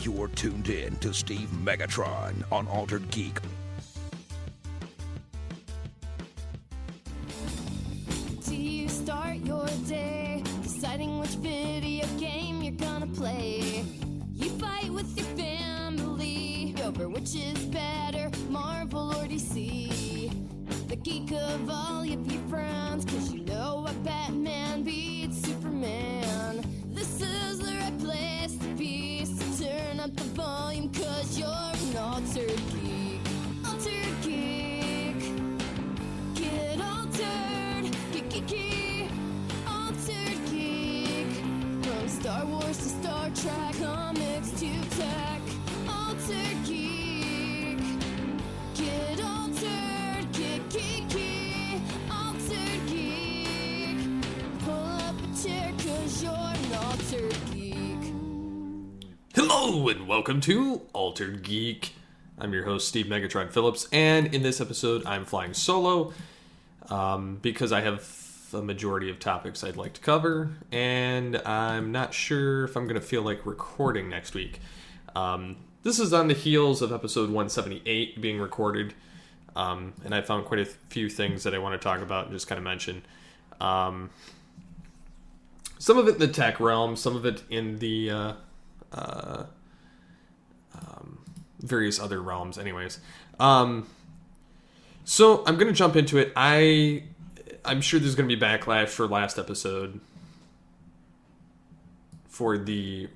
You're tuned in to Steve Megatron on Altered Geek. Do you start your day deciding which video game you're gonna play? You fight with your family over which is better, Marvel or DC. The geek of all your friends, cause you know what Batman beats Superman. This is the right place to be, so turn up the volume cause you're an altered geek. Altered geek. Get altered. Geek. Altered geek. From Star Wars to Star Trek, comics to tech. Altered geek. Get altered. Geek. Altered geek. Pull up a chair cause you're an altered geek. Hello and welcome to Altered Geek. I'm your host, Steve Megatron Phillips, and in this episode I'm flying solo because I have a majority of topics I'd like to cover, and I'm not sure if I'm going to feel like recording next week. This is on the heels of episode 178 being recorded, and I found quite a few things that I want to talk about and just kind of mention. Some of it in the tech realm, some of it in the various other realms anyways. So I'm going to jump into it. I'm sure there's going to be backlash for last episode for the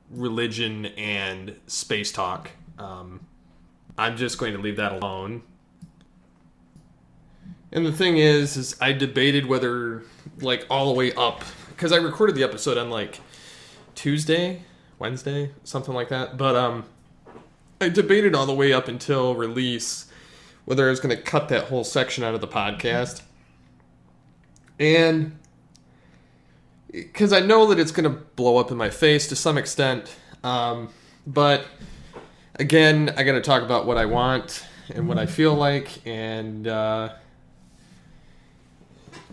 religion and space talk. I'm just going to leave that alone. And the thing is I debated whether, like, all the way up, because I recorded the episode on, like, Tuesday, Wednesday, something like that. But I debated all the way up until release whether I was going to cut that whole section out of the podcast. And because I know that it's going to blow up in my face to some extent. But again, I got to talk about what I want and what I feel like, and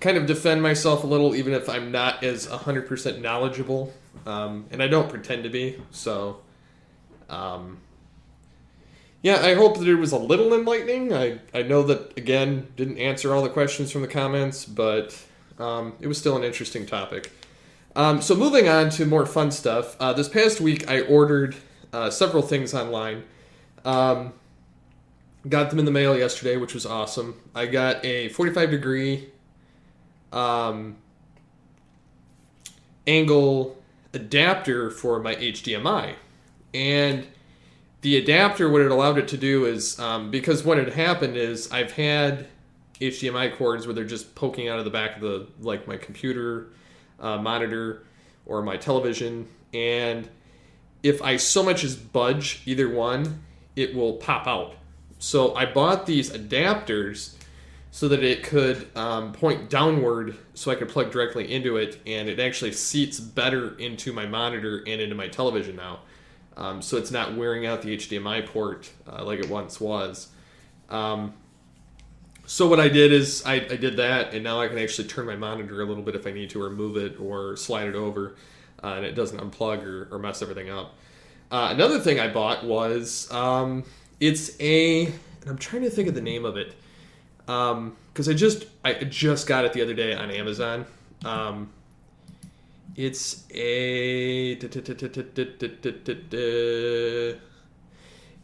kind of defend myself a little, even if I'm not as 100% knowledgeable. And I don't pretend to be. So, yeah, I hope that it was a little enlightening. I know that, again, didn't answer all the questions from the comments, but it was still an interesting topic. So moving on to more fun stuff. This past week, I ordered several things online. Got them in the mail yesterday, which was awesome. I got a 45-degree angle adapter for my HDMI. And the adapter, what it allowed it to do is, because what had happened is I've had HDMI cords where they're just poking out of the back of the, like, my computer monitor or my television, and if I so much as budge either one, it will pop out. So I bought these adapters so that it could point downward so I could plug directly into it, and it actually seats better into my monitor and into my television now. So it's not wearing out the HDMI port like it once was. So what I did is I did that, and now I can actually turn my monitor a little bit if I need to, or move it, or slide it over, and it doesn't unplug or mess everything up. Another thing I bought was, and I'm trying to think of the name of it, because I just got it the other day on Amazon. It's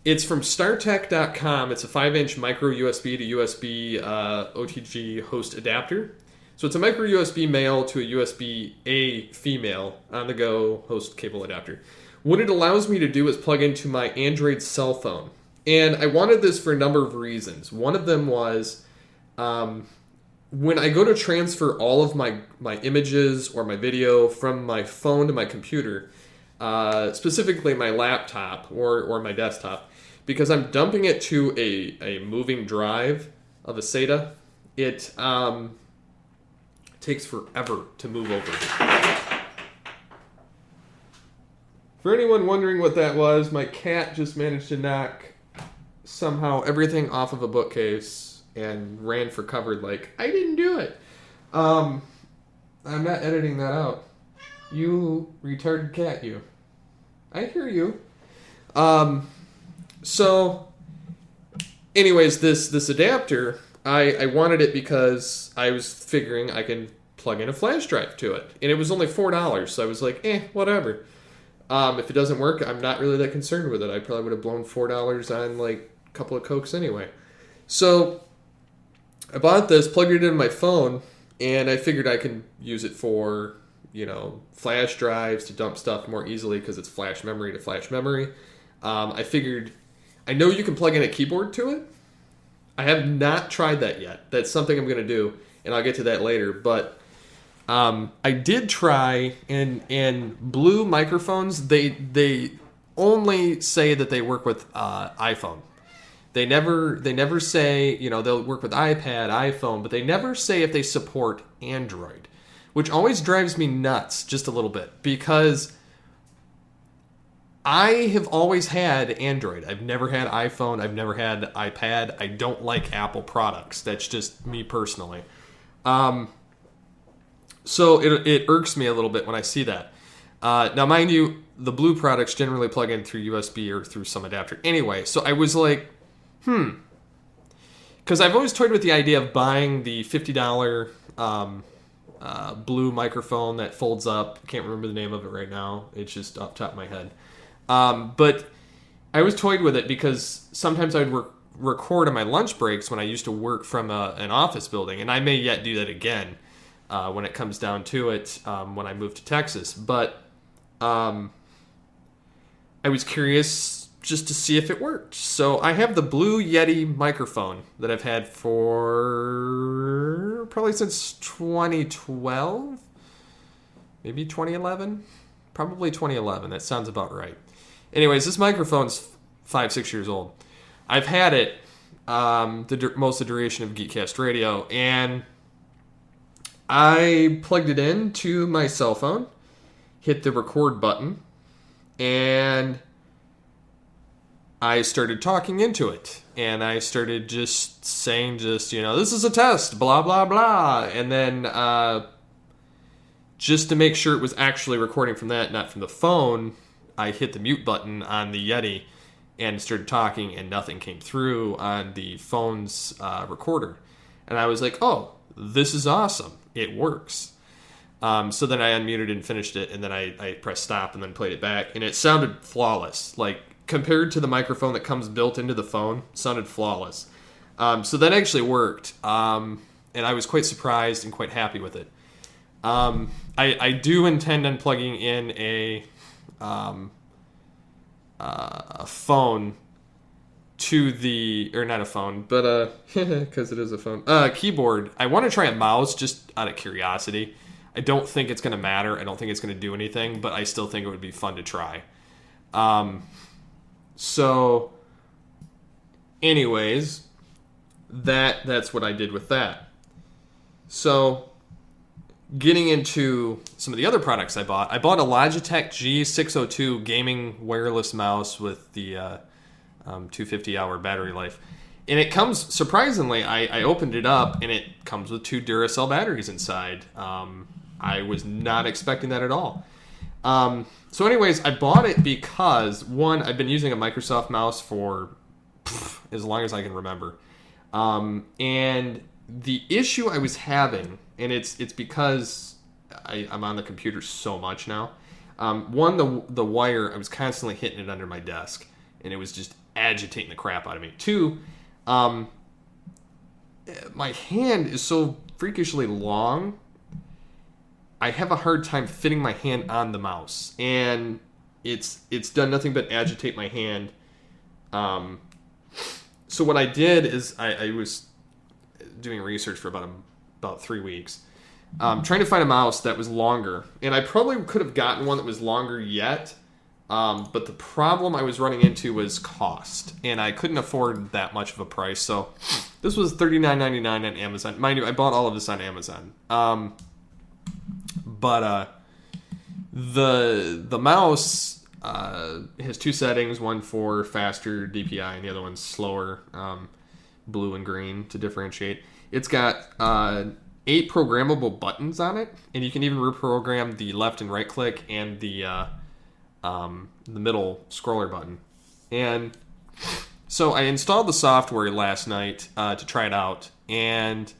it's from StarTech.com. It's a 5-inch micro USB to USB OTG host adapter. So it's a micro USB male to a USB-A female on-the-go host cable adapter. What it allows me to do is plug into my Android cell phone. And I wanted this for a number of reasons. One of them was when I go to transfer all of my images or my video from my phone to my computer, specifically my laptop or my desktop, because I'm dumping it to a moving drive of a SATA, it takes forever to move over. For anyone wondering what that was, my cat just managed to knock somehow everything off of a bookcase and ran for cover like, I didn't do it. I'm not editing that out. You retarded cat, you. I hear you. So, anyways, this adapter, I wanted it because I was figuring I can plug in a flash drive to it. And it was only $4, so I was like, whatever. If it doesn't work, I'm not really that concerned with it. I probably would have blown $4 on, like, a couple of Cokes anyway. So, I bought this, plugged it into my phone, and I figured I can use it for, flash drives to dump stuff more easily because it's flash memory to flash memory. I figured, I know you can plug in a keyboard to it. I have not tried that yet. That's something I'm going to do, and I'll get to that later. But I did try, and Blue microphones, they only say that they work with iPhone. They never say, they'll work with iPad, iPhone, but they never say if they support Android, which always drives me nuts just a little bit, because I have always had Android. I've never had iPhone. I've never had iPad. I don't like Apple products. That's just me personally. So it irks me a little bit when I see that. Now, mind you, the Blue products generally plug in through USB or through some adapter anyway. So I was like, because I've always toyed with the idea of buying the $50 Blue microphone that folds up. I can't remember the name of it right now. It's just off the top of my head. But I always toyed with it because sometimes I'd record on my lunch breaks when I used to work from an office building, and I may yet do that again when it comes down to it when I move to Texas. But I was curious just to see if it worked. So I have the Blue Yeti microphone that I've had for probably since 2012, maybe 2011, probably 2011. That sounds about right. Anyways, this microphone's 5-6 years old. I've had it most of the duration of Geekcast Radio, and I plugged it in to my cell phone, hit the record button, and I started talking into it. And I started just saying this is a test, blah, blah, blah. And then just to make sure it was actually recording from that, not from the phone, I hit the mute button on the Yeti and started talking, and nothing came through on the phone's recorder. And I was like, oh, this is awesome. It works. So then I unmuted and finished it, and then I pressed stop and then played it back, and it sounded flawless. Like, compared to the microphone that comes built into the phone, sounded flawless. So that actually worked, and I was quite surprised and quite happy with it. I do intend on plugging in a phone to the, or not a phone, but because it is a phone, keyboard. I want to try a mouse just out of curiosity. I don't think it's going to matter. I don't think it's going to do anything, but I still think it would be fun to try. So anyways, that's what I did with that. So getting into some of the other products I bought a Logitech G602 gaming wireless mouse with the 250-hour battery life. And it comes, surprisingly, I opened it up, and it comes with 2 Duracell batteries inside. I was not expecting that at all. So anyways, I bought it because, one, I've been using a Microsoft mouse for as long as I can remember. And the issue I was having, and it's because I'm on the computer so much now. One, the wire, I was constantly hitting it under my desk, and it was just agitating the crap out of me. 2, my hand is so freakishly long, I have a hard time fitting my hand on the mouse, and it's done nothing but agitate my hand. So what I did is I was doing research for about 3 weeks, trying to find a mouse that was longer, and I probably could have gotten one that was longer yet, but the problem I was running into was cost, and I couldn't afford that much of a price. So this was $39.99 on Amazon. Mind you, I bought all of this on Amazon. But the mouse has 2 settings, one for faster DPI and the other one's slower, blue and green to differentiate. It's got 8 programmable buttons on it, and you can even reprogram the left and right click and the middle scroller button. And so I installed the software last night to try it out, and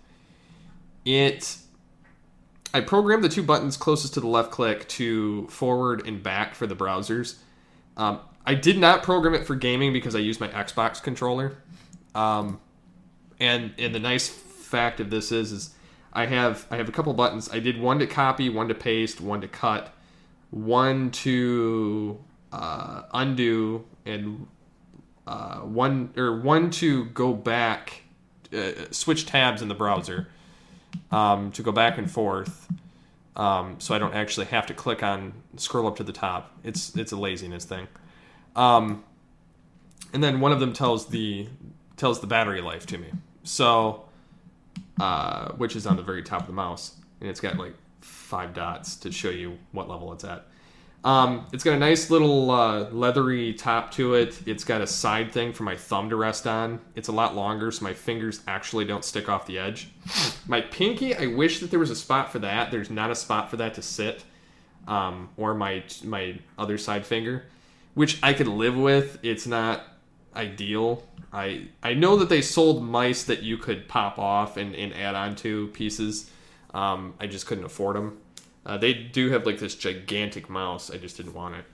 I programmed the 2 buttons closest to the left click to forward and back for the browsers. I did not program it for gaming because I used my Xbox controller. And the nice fact of this is I have a couple buttons. I did one to copy, one to paste, one to cut, one to undo, and one to go back, switch tabs in the browser, to go back and forth, so I don't actually have to scroll up to the top. It's a laziness thing. And then one of them tells the battery life to me. So, which is on the very top of the mouse, and it's got like 5 dots to show you what level it's at. It's got a nice little leathery top to it. It's got a side thing for my thumb to rest on. It's a lot longer, so my fingers actually don't stick off the edge. My pinky, I wish that there was a spot for that. There's not a spot for that to sit, or my other side finger, which I could live with. It's not ideal. I know that they sold mice that you could pop off and add on to pieces. I just couldn't afford them. They do have like this gigantic mouse. I just didn't want it.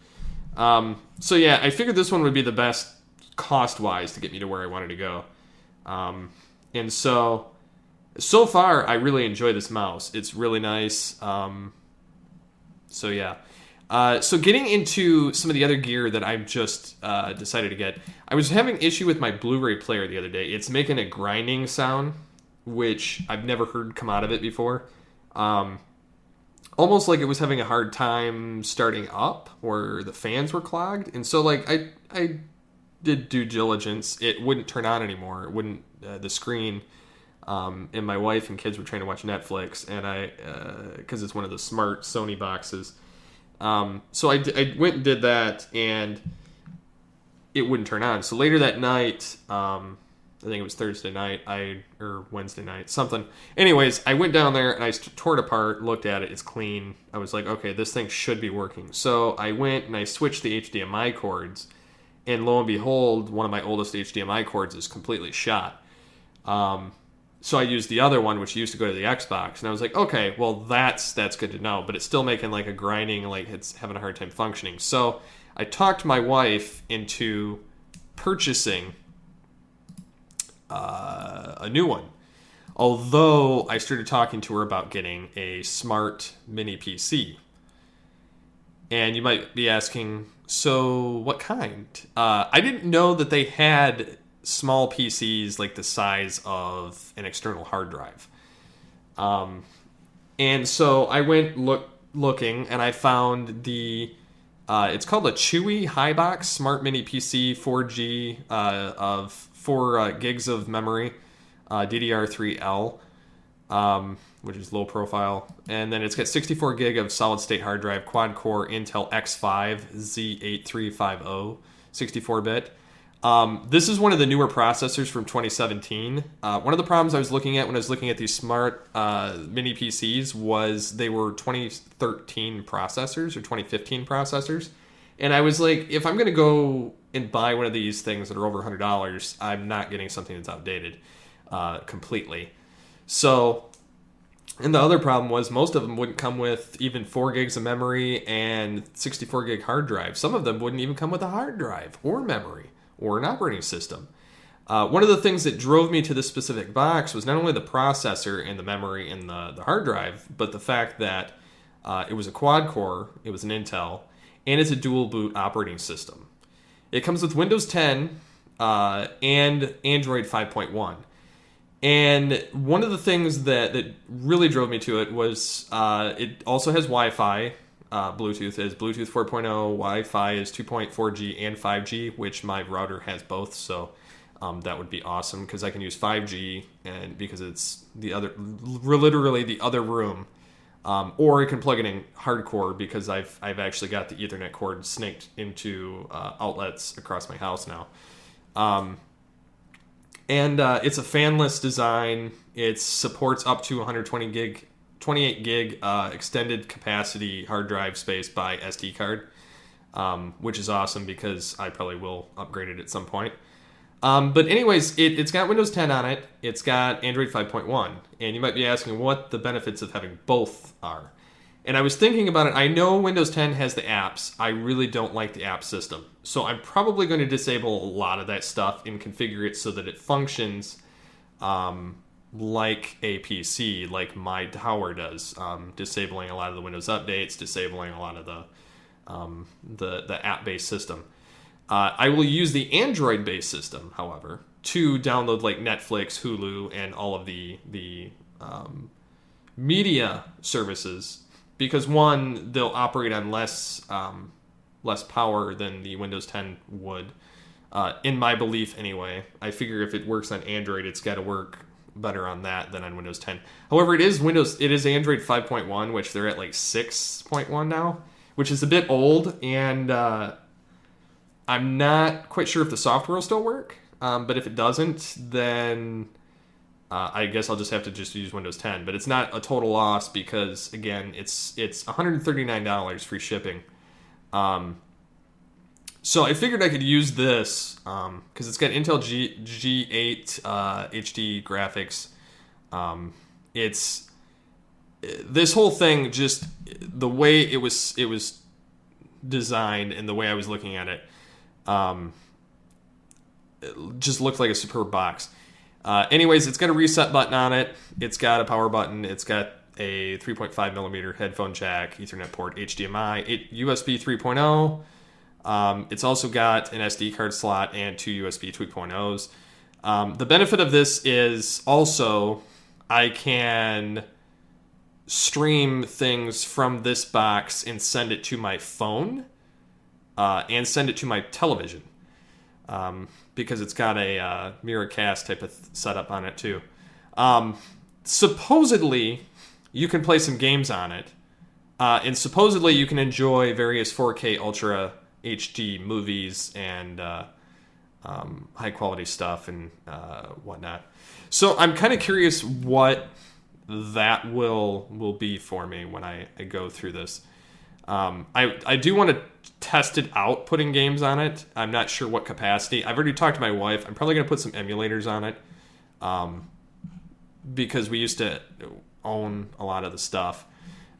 So yeah, I figured this one would be the best cost-wise to get me to where I wanted to go. And so far, I really enjoy this mouse. It's really nice. So yeah. So getting into some of the other gear that I've just decided to get. I was having issue with my Blu-ray player the other day. It's making a grinding sound, which I've never heard come out of it before. Almost like it was having a hard time starting up, or the fans were clogged. And so like I did due diligence. It wouldn't turn on anymore. It wouldn't, the screen. And my wife and kids were trying to watch Netflix, and because it's one of the smart Sony boxes. So I went and did that, and it wouldn't turn on. So later that night, I think it was Thursday night, or Wednesday night, something. Anyways, I went down there and I tore it apart, looked at it, it's clean. I was like, okay, this thing should be working. So I went and I switched the HDMI cords, and lo and behold, one of my oldest HDMI cords is completely shot. So I used the other one, which used to go to the Xbox, and I was like, okay, well, that's good to know, but it's still making like a grinding, like it's having a hard time functioning. So I talked my wife into purchasing a new one. Although I started talking to her about getting a smart mini PC. And you might be asking, so what kind? I didn't know that they had small PCs like the size of an external hard drive. And so I went looking, and I found it's called a CHUWI HiBox Smart Mini PC 4G of 4 gigs of memory, DDR3L, which is low profile. And then it's got 64 gig of solid state hard drive, quad core Intel X5 Z8350, 64-bit. This is one of the newer processors from 2017. One of the problems I was looking at when I was looking at these smart mini PCs was they were 2013 processors or 2015 processors. And I was like, if I'm going to go and buy one of these things that are over $100, I'm not getting something that's outdated completely. So, and the other problem was most of them wouldn't come with even 4 gigs of memory and 64 gig hard drive. Some of them wouldn't even come with a hard drive or memory or an operating system. One of the things that drove me to this specific box was not only the processor and the memory and the hard drive, but the fact that it was a quad core, it was an Intel, and it's a dual boot operating system. It comes with Windows 10 and Android 5.1. And one of the things that really drove me to it was it also has Wi-Fi. Bluetooth is Bluetooth 4.0, Wi-Fi is 2.4G and 5G, which my router has both, so that would be awesome because I can use 5G, and because it's literally the other room, or I can plug it in hardcore because I've actually got the Ethernet cord snaked into outlets across my house now. And it's a fanless design. It supports up to 28 gig extended capacity hard drive space by SD card. which is awesome because I probably will upgrade it at some point. But anyways, it's got Windows 10 on it. It's got Android 5.1. And you might be asking what the benefits of having both are. And I was thinking about it. I know Windows 10 has the apps. I really don't like the app system. So I'm probably going to disable a lot of that stuff and configure it so that it functions like a PC, like my tower does. Disabling a lot of the Windows updates, disabling a lot of the app-based system. I will use the Android-based system, however, to download like Netflix, Hulu, and all of the media services, because one, they'll operate on less power than the Windows 10 would, in my belief anyway. I figure if it works on Android, it's got to work better on that than on Windows 10. However, it is Android 5.1, which they're at like 6.1 now, which is a bit old, and I'm not quite sure if the software will still work, but if it doesn't, then I guess I'll just have to use Windows 10. But it's not a total loss because, again, it's $139 free shipping. So I figured I could use this because it's got Intel G8 HD graphics. It's this whole thing, just the way it was designed and the way I was looking at it. It just looked like a superb box. Anyways, it's got a reset button on it. It's got a power button. It's got a 3.5 millimeter headphone jack, Ethernet port, HDMI, USB 3.0. It's also got an SD card slot and two USB 2.0s. The benefit of this is also I can stream things from this box and send it to my phone. And send it to my television because it's got a Miracast type of setup on it too. Supposedly, you can play some games on it, and supposedly you can enjoy various 4K Ultra HD movies and high quality stuff and whatnot. So I'm kind of curious what that will be for me when I go through this. I do want to test it out, putting games on it. I'm not sure what capacity. I've already talked to my wife. I'm probably going to put some emulators on it because we used to own a lot of the stuff.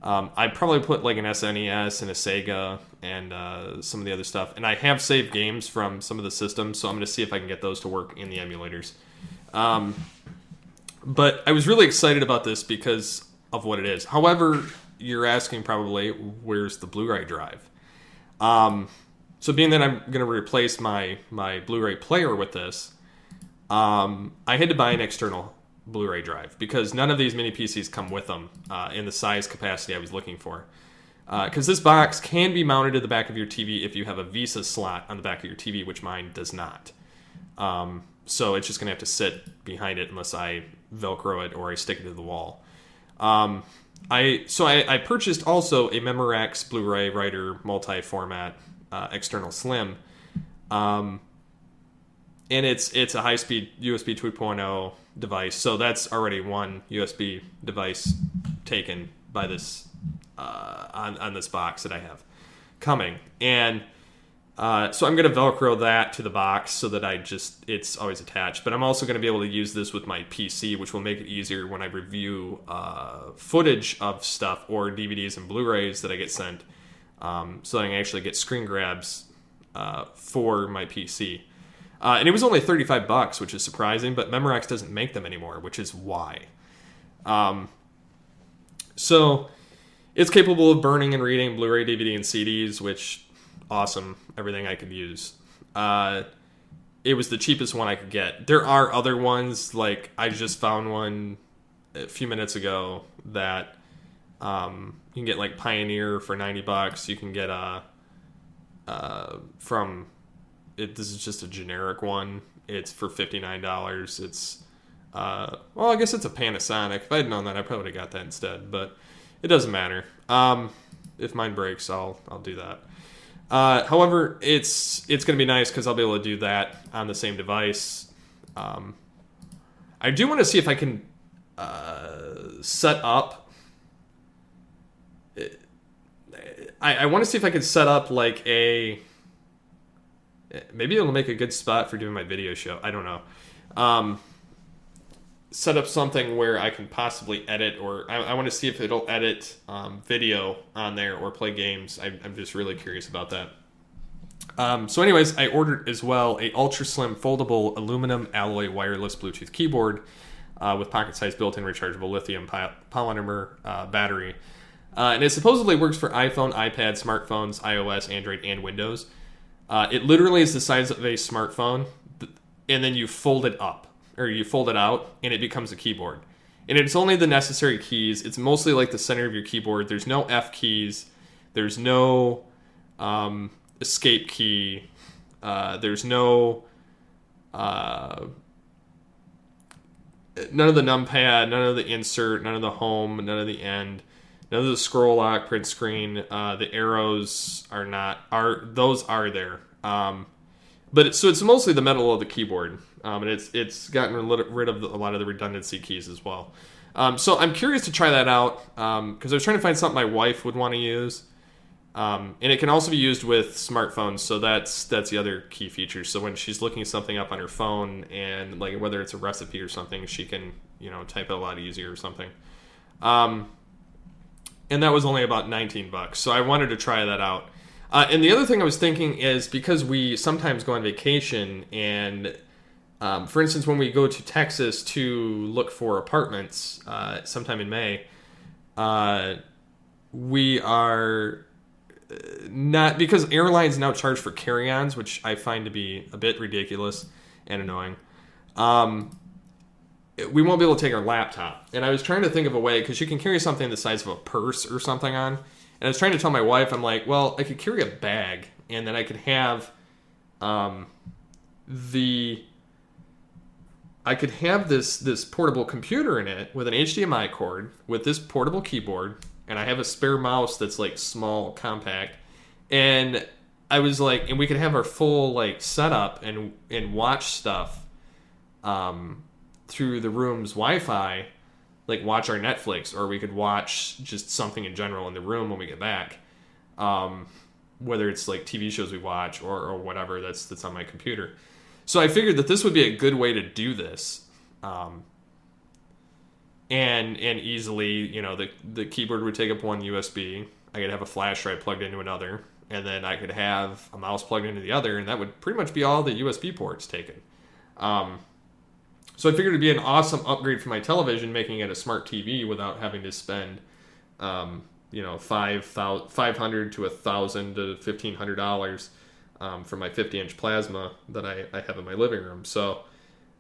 I'd probably put like an SNES and a Sega and some of the other stuff. And I have saved games from some of the systems, so I'm going to see if I can get those to work in the emulators. But I was really excited about this because of what it is. However, you're asking probably, where's the Blu-ray drive? So being that I'm going to replace my Blu-ray player with this, I had to buy an external Blu-ray drive because none of these mini PCs come with them in the size capacity I was looking for. Because this box can be mounted to the back of your TV if you have a VESA slot on the back of your TV, which mine does not. So it's just going to have to sit behind it unless I Velcro it or I stick it to the wall. I purchased also a Memorex Blu-ray writer multi-format external slim, and it's a high-speed USB 2.0 device. So that's already one USB device taken by this on this box that I have coming, and so I'm going to Velcro that to the box so that it's always attached. But I'm also going to be able to use this with my PC, which will make it easier when I review footage of stuff or DVDs and Blu-rays that I get sent, so that I can actually get screen grabs for my PC. And it was only $35, which is surprising, but Memorex doesn't make them anymore, which is why. So it's capable of burning and reading Blu-ray, DVD, and CDs, which awesome, everything I could use. It was the cheapest one I could get. There are other ones, like I just found one a few minutes ago that you can get like Pioneer for $90. You can get this is just a generic one. It's for $59. It's well, I guess it's a Panasonic. If I had known that, I probably would have got that instead, but it doesn't matter. If mine breaks, I'll do that. However, it's going to be nice because I'll be able to do that on the same device. I do want to see if I can set up. I want to see if I could set up like maybe it'll make a good spot for doing my video show. I don't know. Set up something where I can possibly edit, or I want to see if it'll edit video on there or play games. I'm just really curious about that. So anyways, I ordered as well a ultra slim foldable aluminum alloy wireless Bluetooth keyboard with pocket-sized built-in rechargeable lithium polymer battery. And it supposedly works for iPhone, iPad, smartphones, iOS, Android, and Windows. It literally is the size of a smartphone, and then you fold it up, or you fold it out, and it becomes a keyboard. And it's only the necessary keys. It's mostly like the center of your keyboard. There's no F keys. There's no escape key. There's no none of the numpad, none of the insert, none of the home, none of the end, none of the scroll lock, print screen. The arrows are there. But it's mostly the metal of the keyboard, and it's gotten rid of a lot of the redundancy keys as well. So I'm curious to try that out because I was trying to find something my wife would want to use. And it can also be used with smartphones, so that's the other key feature. So when she's looking something up on her phone, and like whether it's a recipe or something, she can type it a lot easier or something. And that was only about $19, so I wanted to try that out. And the other thing I was thinking is because we sometimes go on vacation, and for instance, when we go to Texas to look for apartments sometime in May, we are not, because airlines now charge for carry-ons, which I find to be a bit ridiculous and annoying. We won't be able to take our laptop. And I was trying to think of a way, because you can carry something the size of a purse or something on. And I was trying to tell my wife, I'm like, well, I could carry a bag, and then I could have this portable computer in it with an HDMI cord, with this portable keyboard, and I have a spare mouse that's like small, compact. And I was like, and we could have our full like setup and watch stuff through the room's Wi-Fi, like watch our Netflix, or we could watch just something in general in the room when we get back. Whether it's like TV shows we watch or whatever that's on my computer. So I figured that this would be a good way to do this. And easily, the keyboard would take up one USB. I could have a flash drive plugged into another, and then I could have a mouse plugged into the other, and that would pretty much be all the USB ports taken. So I figured it'd be an awesome upgrade for my television, making it a smart TV without having to spend, $500 to $1,000 to $1,500 for my 50-inch plasma that I have in my living room. So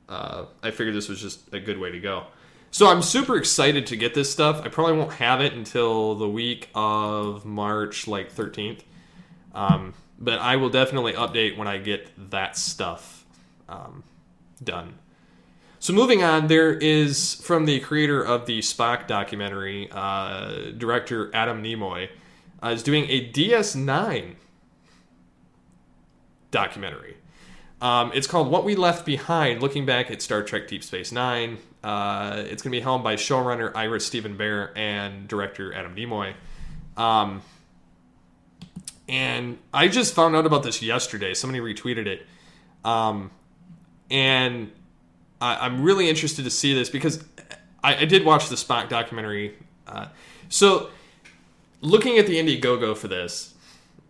I figured this was just a good way to go. So I'm super excited to get this stuff. I probably won't have it until the week of March, 13th. But I will definitely update when I get that stuff done. So moving on, there is, from the creator of the Spock documentary, director Adam Nimoy, is doing a DS9 documentary. It's called What We Left Behind, looking back at Star Trek Deep Space Nine. It's going to be helmed by showrunner Ira Steven Behr and director Adam Nimoy. And I just found out about this yesterday. Somebody retweeted it. And I'm really interested to see this because I did watch the Spock documentary. So looking at the Indiegogo for this,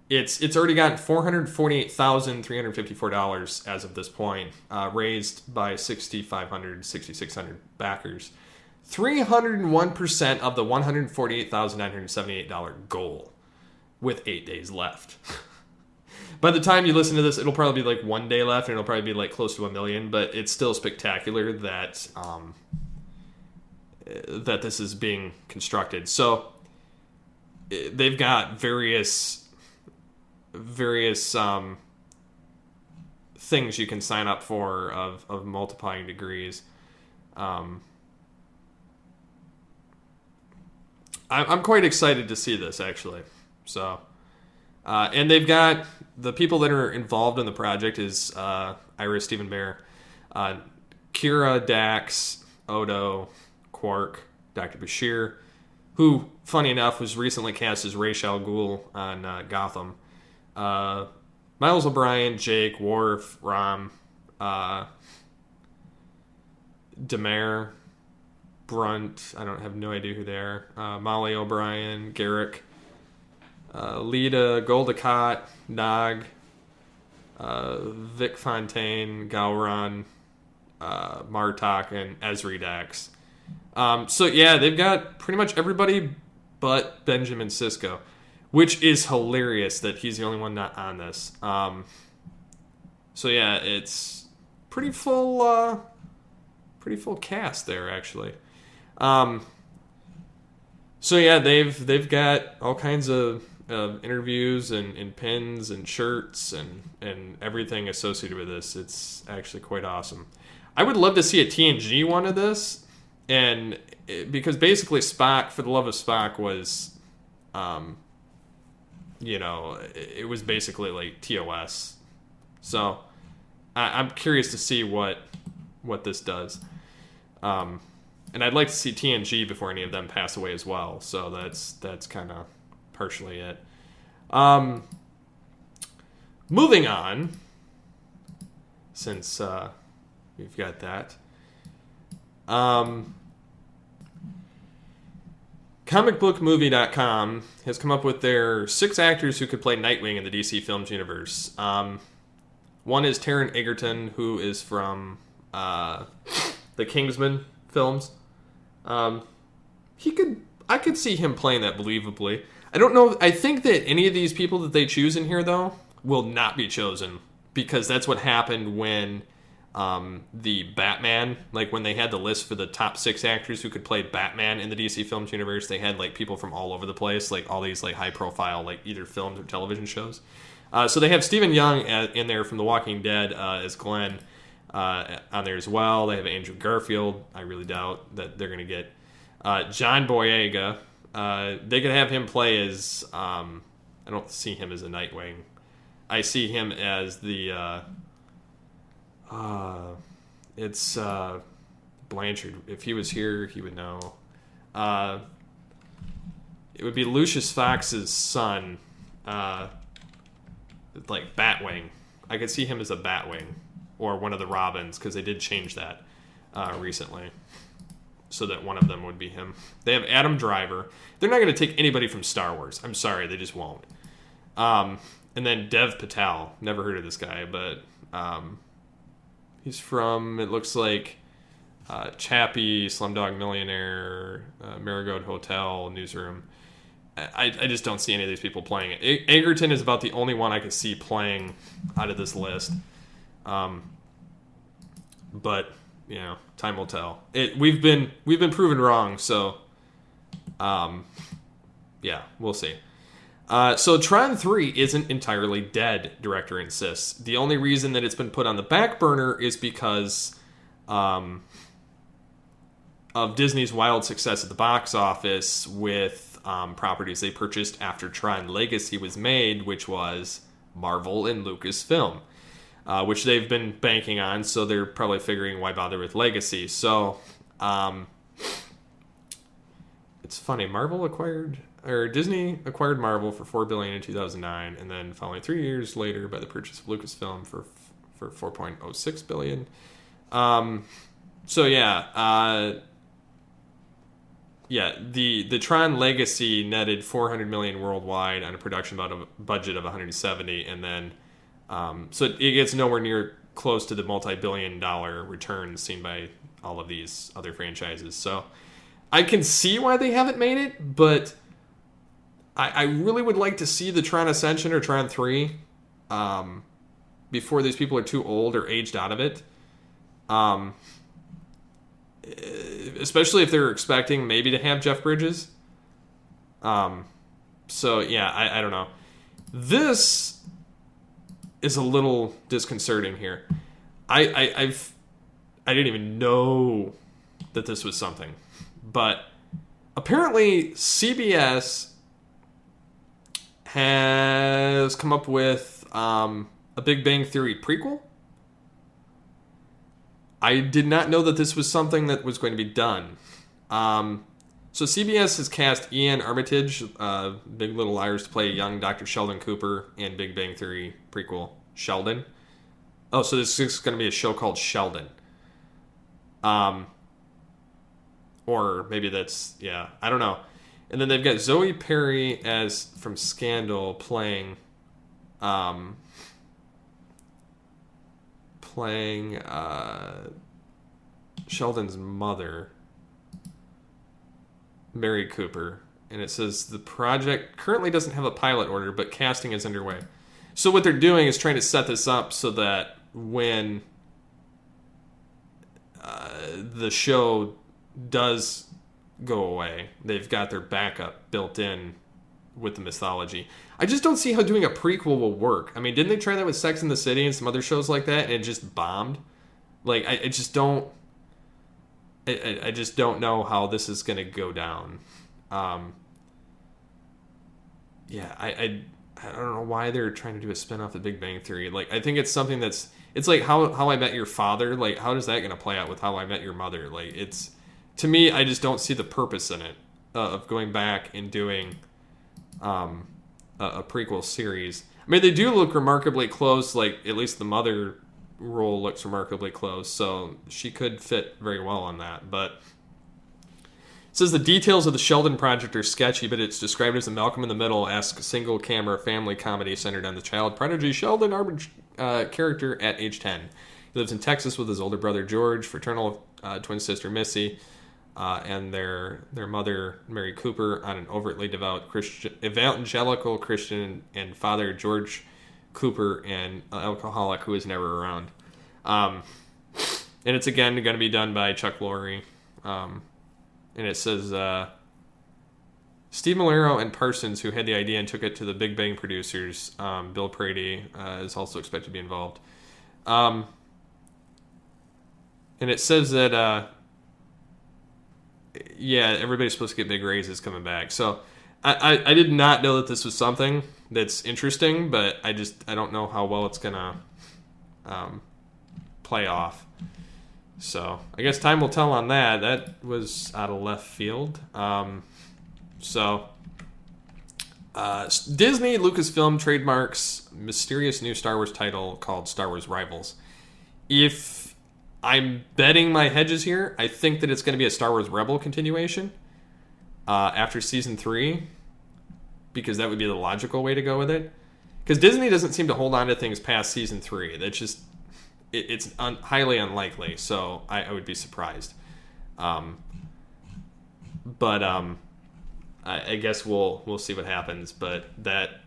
it's already gotten $448,354 as of this point, raised by 6,600 backers. 301% of the $148,978 goal, with 8 days left. By the time you listen to this, it'll probably be like 1 day left, and it'll probably be like close to 1 million. But it's still spectacular that that this is being constructed. So they've got various things you can sign up for of multiplying degrees. I'm quite excited to see this, actually. So, and they've got the people that are involved in the project is Ira Steven Behr, Kira, Dax, Odo, Quark, Dr. Bashir, who, funny enough, was recently cast as Ra's al Ghul on Gotham. Miles O'Brien, Jake, Worf, Rom, Demare, Brunt, I don't have no idea who they are. Molly O'Brien, Garrick, Lita, Goldacott, Nog, Vic Fontaine, Gowron, Martok, and Ezri Dax. So yeah, they've got pretty much everybody but Benjamin Sisko, which is hilarious that he's the only one not on this. So yeah, it's pretty full cast there actually. So yeah, they've got all kinds of interviews and pins and shirts and everything associated with this. It's actually quite awesome. I would love to see a TNG one of this, and because basically Spock, for the love of Spock, was, it was basically like TOS. So I'm curious to see what this does. And I'd like to see TNG before any of them pass away as well. So that's kind of partially it. Moving on, since we've got that. Comicbookmovie.com has come up with their 6 actors who could play Nightwing in the DC Films universe. One is Taron Egerton, who is from the Kingsman films. I could see him playing that believably. I don't know. I think that any of these people that they choose in here, though, will not be chosen, because that's what happened when the Batman, like when they had the list for the top 6 actors who could play Batman in the DC Films universe, they had like people from all over the place, like all these like high profile, like either films or television shows. So they have Stephen Young in there from The Walking Dead as Glenn on there as well. They have Andrew Garfield. I really doubt that they're going to get John Boyega. They could have him play as I don't see him as a Nightwing. I see him as the it's Blanchard. If he was here, he would know. It would be Lucius Fox's son, like Batwing. I could see him as a Batwing or one of the Robins, because they did change that recently, so that one of them would be him. They have Adam Driver. They're not going to take anybody from Star Wars. I'm sorry, they just won't. And then Dev Patel. Never heard of this guy, but he's from, it looks like, Chappie, Slumdog Millionaire, Marigold Hotel, Newsroom. I just don't see any of these people playing it. Egerton is about the only one I could see playing out of this list. But time will tell. We've been proven wrong, so yeah, we'll see. So Tron 3 isn't entirely dead, director insists. The only reason that it's been put on the back burner is because of Disney's wild success at the box office with properties they purchased after Tron Legacy was made, which was Marvel and Lucasfilm, which they've been banking on, so they're probably figuring why bother with Legacy. So it's funny, Disney acquired Marvel for $4 billion in 2009, and then following 3 years later by the purchase of Lucasfilm for $4.06 billion. So yeah, the Tron Legacy netted $400 million worldwide on a production budget of $170, and then so it gets nowhere near close to the multi-billion-dollar returns seen by all of these other franchises. So I can see why they haven't made it, but I really would like to see the Tron Ascension or Tron 3 before these people are too old or aged out of it. Especially if they're expecting maybe to have Jeff Bridges. So yeah, I don't know. This is a little disconcerting here. I didn't even know that this was something, but apparently CBS has come up with a Big Bang Theory prequel. I did not know that this was something that was going to be done. So CBS has cast Ian Armitage, Big Little Liars, to play young Dr. Sheldon Cooper in Big Bang Theory prequel Sheldon. Oh, so this is going to be a show called Sheldon. Or maybe that's, yeah, I don't know. And then they've got Zoe Perry as from Scandal playing Sheldon's mother, Mary Cooper. And it says the project currently doesn't have a pilot order, but casting is underway. So what they're doing is trying to set this up so that when the show does go away, they've got their backup built in with the mythology. I just don't see how doing a prequel will work. I mean, didn't they try that with Sex and the City and some other shows like that, and it just bombed? Like, I just don't... I just don't know how this is going to go down. Yeah, I don't know why they're trying to do a spin-off of Big Bang Theory. Like, I think it's something that's... It's like How I Met Your Father. Like, how is that going to play out with How I Met Your Mother? Like, it's... To me, I just don't see the purpose in it of going back and doing a prequel series. I mean, they do look remarkably close. Like, at least the mother role looks remarkably close, so she could fit very well on that. But it says the details of the Sheldon project are sketchy, but it's described as a Malcolm in the Middle-esque single-camera family comedy centered on the child prodigy Sheldon character at age 10. He lives in Texas with his older brother George, fraternal twin sister Missy, and their mother Mary Cooper on an overtly devout evangelical Christian, and father George Cooper, an alcoholic who is never around. And it's again going to be done by Chuck Lorre. And it says Steve Malero and Parsons, who had the idea and took it to the Big Bang producers, Bill Prady, is also expected to be involved. And it says that everybody's supposed to get big raises coming back. So I did not know that this was something that's interesting, but I don't know how well it's gonna play off. So I guess time will tell on that. That was out of left field. Disney Lucasfilm trademarks mysterious new Star Wars title called Star Wars Rivals. If I'm betting my hedges here, I think that it's going to be a Star Wars Rebel continuation after Season 3, because that would be the logical way to go with it. Because Disney doesn't seem to hold on to things past Season 3. That's just... It's highly unlikely, so I would be surprised. I guess we'll see what happens, but that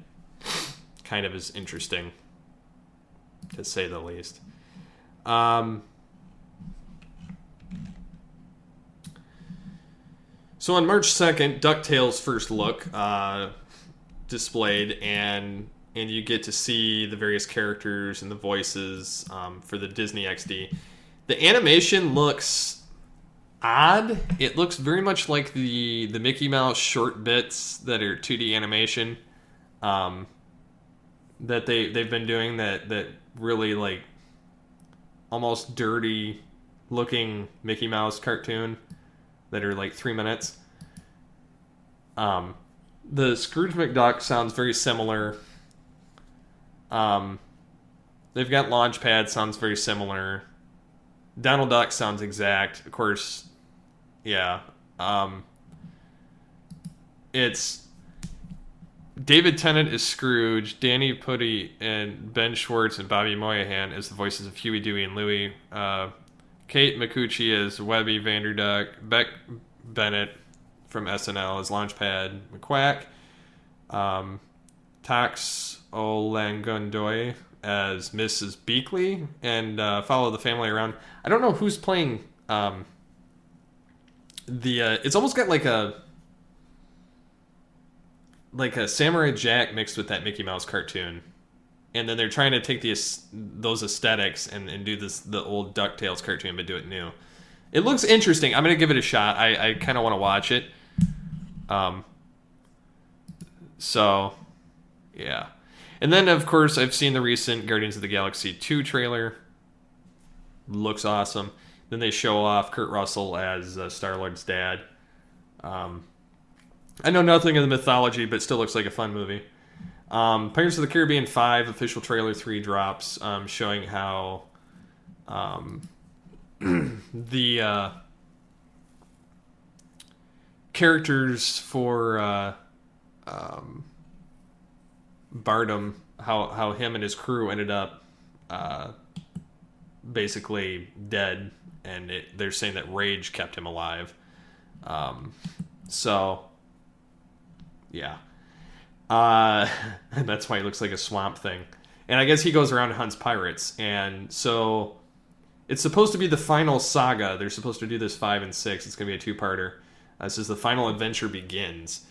kind of is interesting, to say the least. So on March 2nd, DuckTales first look displayed, and you get to see the various characters and the voices for the Disney XD. The animation looks odd. It looks very much like the Mickey Mouse short bits that are 2D animation that they've been doing, that really like almost dirty looking Mickey Mouse cartoon that are like 3 minutes. The Scrooge McDuck sounds very similar. They've got Launchpad, sounds very similar. Donald Duck sounds exact. Of course, yeah. It's David Tennant is Scrooge, Danny Pudi and Ben Schwartz and Bobby Moynihan as the voices of Huey, Dewey, and Louie. Kate Micucci as Webby Vanderduck. Beck Bennett from SNL as Launchpad McQuack. Tax Olangondoy as Mrs. Beakley, and follow the family around. I don't know who's playing it's almost got like a Samurai Jack mixed with that Mickey Mouse cartoon, and then they're trying to take those aesthetics and do the old DuckTales cartoon but do it new. It looks interesting. I'm gonna give it a shot. I kind of want to watch it. So yeah. And then, of course, I've seen the recent Guardians of the Galaxy 2 trailer. Looks awesome. Then they show off Kurt Russell as Star-Lord's dad. I know nothing of the mythology, but still looks like a fun movie. Pirates of the Caribbean 5 official trailer 3 drops, showing how the characters for Bardem, how him and his crew ended up basically dead, and they're saying that rage kept him alive. So, yeah. That's why he looks like a swamp thing. And I guess he goes around and hunts pirates. And so it's supposed to be the final saga. They're supposed to do this 5 and 6. It's going to be a 2-parter. This is the final adventure begins.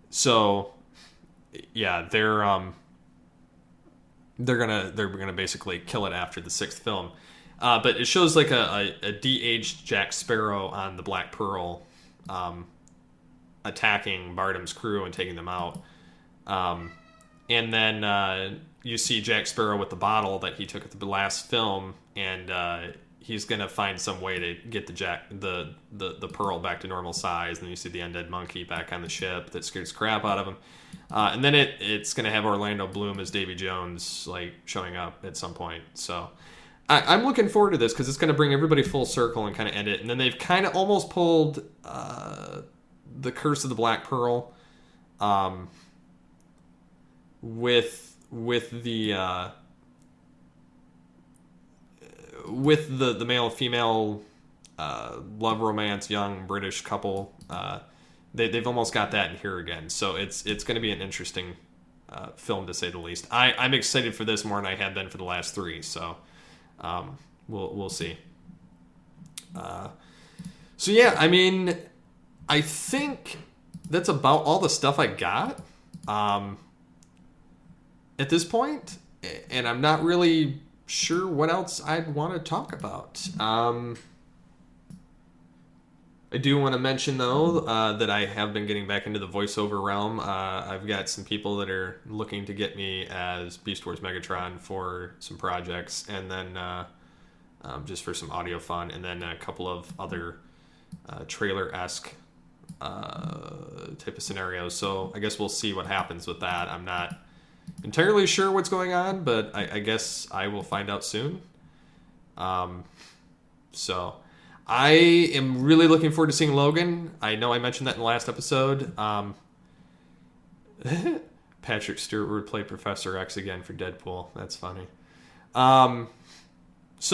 So yeah, they're gonna basically kill it after the 6th film. But it shows like a de-aged Jack Sparrow on the Black Pearl, attacking Bardem's crew and taking them out. And then you see Jack Sparrow with the bottle that he took at the last film, and he's gonna find some way to get the pearl back to normal size. And then you see the undead monkey back on the ship that scares crap out of him. And then it's gonna have Orlando Bloom as Davy Jones, like, showing up at some point. So I'm looking forward to this because it's gonna bring everybody full circle and kind of end it. And then they've kind of almost pulled the Curse of the Black Pearl, with the male female love romance young British couple. They've almost got that in here again, so it's going to be an interesting film, to say the least. I'm excited for this more than I have been for the last 3, so we'll see. So yeah, I mean, I think that's about all the stuff I got at this point, and I'm not really sure what else I'd want to talk about. I do want to mention, though, that I have been getting back into the voiceover realm. I've got some people that are looking to get me as Beast Wars Megatron for some projects, and then just for some audio fun, and then a couple of other trailer-esque type of scenarios. So I guess we'll see what happens with that. I'm not entirely sure what's going on, but I guess I will find out soon. So I am really looking forward to seeing Logan. I know I mentioned that in the last episode. Patrick Stewart would play Professor X again for Deadpool. That's funny. So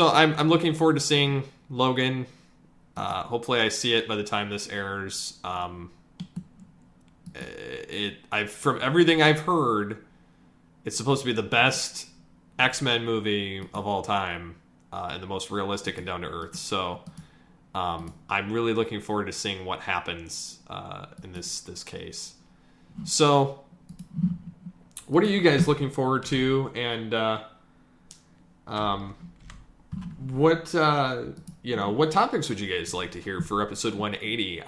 I'm looking forward to seeing Logan. Hopefully I see it by the time this airs. From everything I've heard, it's supposed to be the best X-Men movie of all time, and the most realistic and down to earth. So I'm really looking forward to seeing what happens in this case. So what are you guys looking forward to, and what topics would you guys like to hear for episode 180?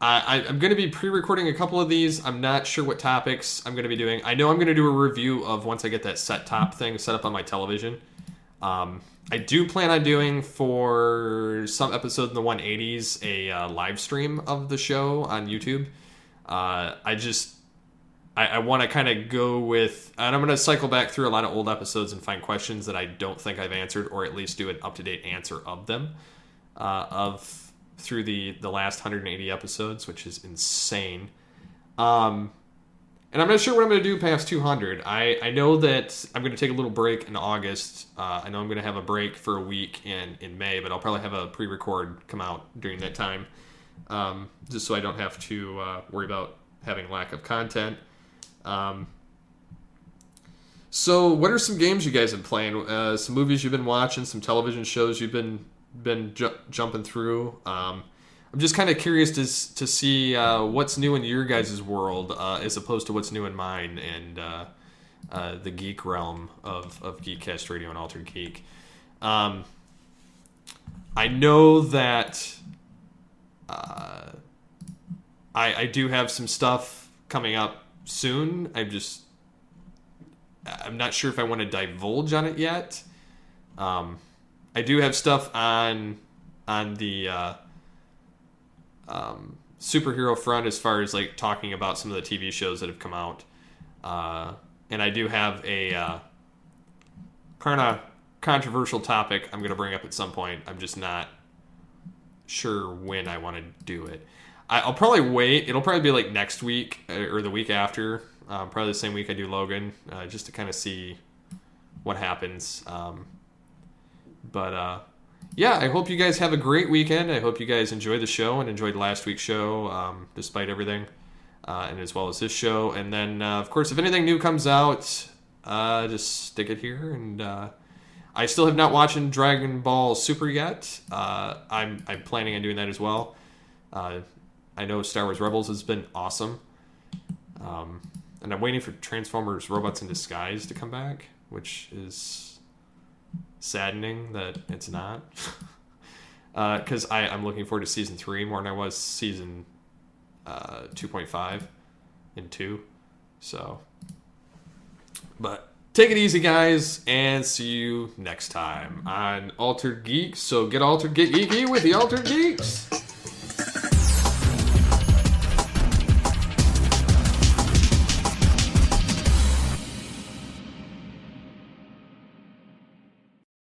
I'm going to be pre-recording a couple of these. I'm not sure what topics I'm going to be doing. I know I'm going to do a review of once I get that set-top thing set up on my television. I do plan on doing, for some episodes in the 180s, a live stream of the show on YouTube. I want to kind of go with, and I'm going to cycle back through a lot of old episodes and find questions that I don't think I've answered, or at least do an up-to-date answer of them, through the last 180 episodes, which is insane. And I'm not sure what I'm going to do past 200. I know that I'm going to take a little break in August. I know I'm going to have a break for a week in May, but I'll probably have a pre-record come out during that time, just so I don't have to worry about having lack of content. So what are some games you guys have been playing? Some movies you've been watching, some television shows you've been jumping through. I'm just kind of curious to see what's new in your guys' world, as opposed to what's new in mine, and the geek realm of Geekcast Radio and Altered Geek. I know that I do have some stuff coming up soon. I'm not sure if I want to divulge on it yet. I do have stuff on the superhero front as far as like talking about some of the TV shows that have come out. And I do have a kind of controversial topic I'm going to bring up at some point. I'm just not sure when I want to do it. I'll probably wait. It'll probably be like next week or the week after. Probably the same week I do Logan, just to kind of see what happens. Yeah, I hope you guys have a great weekend. I hope you guys enjoyed the show and enjoyed last week's show, despite everything, and as well as this show. And then, of course, if anything new comes out, just stick it here. And I still have not watched Dragon Ball Super yet. I'm planning on doing that as well. I know Star Wars Rebels has been awesome. And I'm waiting for Transformers Robots in Disguise to come back, which is saddening that it's not. Because I'm looking forward to Season 3 more than I was Season 2.5 and 2. So, but take it easy, guys, and see you next time on Altered Geeks. So get altered, get geeky with the Altered Geeks.